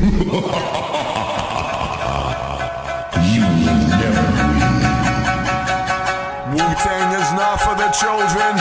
You will never win. Wu-Tang is not for the children.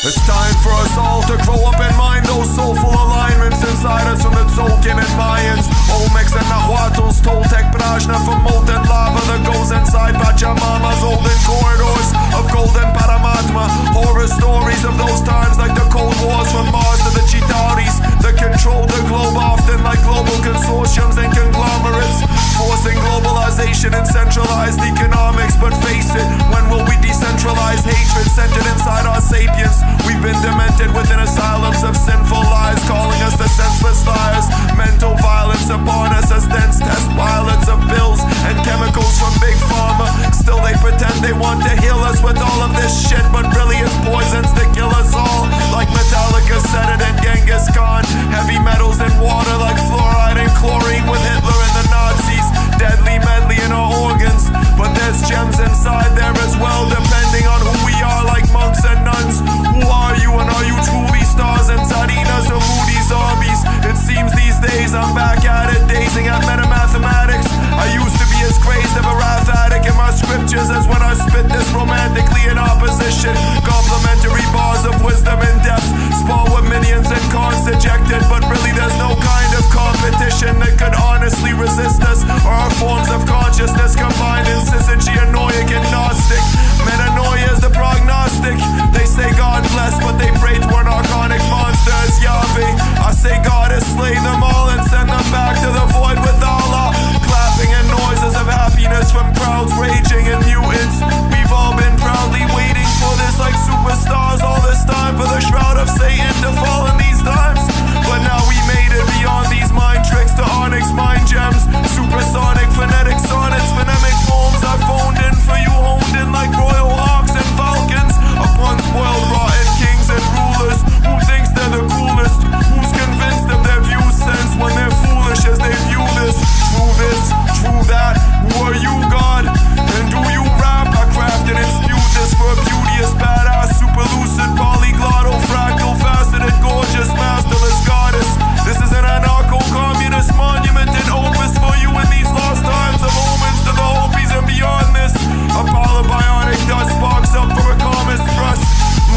It's time for us all to grow up and mind those soulful alignments inside us from the Tzolk'in and Mayans, Olmecs and Nahuatls, Toltec, Prajna from molten lava that goes inside Pachamama's olden corridors of golden Paramatma. Horror stories of those times like the Cold Wars from Mars to the Chitauris that control the globe often like global consortiums and conglomerates, forcing globalization and centralized economics. But face it, when will we decentralize hatred centered inside our sapiens? We've been demented within asylums of sinful lies, calling us the senseless liars. Mental violence upon us as dense test pilots of pills and chemicals from Big Pharma. Still they pretend they want to heal us with all of this shit, but really it's poisons to kill us all. Like Metallica said it and Genghis Khan. Heavy metals in water like fluoride and chlorine with Hitler and the Nazis. Deadly medley in our organs, but there's gems inside there as well, depending on who we are, like monks and nuns. Who are you, and are you truly stars and Tsarinas or moody zombies? It seems these days I'm back at it, dazing at metamathematics. I used to be as crazed of a wrath addict in my scriptures as when I spit this romantically in opposition. Complimentary bars of wisdom in depth, spawn with minions and cons ejected, but really there's no kind of competition that could honestly resist us or our forms of consciousness combined in syzygy-anoic and gnostic. Metanoia is the prognostic. They say God bless, but they pray to an archonic monster as Yahweh. I say God has slain them all and send them back to the void with Allah. Clapping and noises of happiness from crowds raging and mutants. We've all been proudly waiting for this like superstars all this time, for the shroud of Satan to fall in these times. But now we made it beyond these mind tricks to onyx mind gems. Supersonic phonetic sonnets, phonemic poems I've phoned in for you, honed in like royal hawks and falcons upon spoiled rotten kings and rulers. Who thinks they're the coolest? Who's convinced of their view sense when they're foolish as they view this? True this, true that. Who are you, God? And do you rap? I crafted and spewed this for a beauteous, badass, super lucid, polyglottal, fractal, faceted, gorgeous, masterless goddess. This is an anarcho-communist monument and opus for you in these lost times of omens to the Hopis and beyond this. A polybionic dust sparks up for a comet's thrust,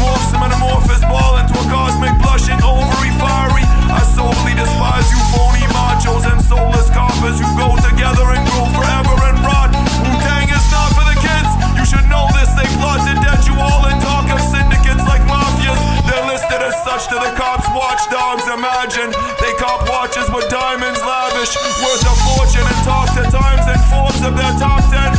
morphs a metamorphous ball into a cosmic blushing ovary fiery. I soberly despise you phony machos and soulless coppers who go together and grow forever and rot. Wu-Tang is not for the kids, you should know this. They plot to debt you all and talk of syndicates like mafias. They're listed as such to the cops' watchdogs. Imagine they cop watches with diamonds lavish, worth a fortune, and talk to times and Forbes of their top 10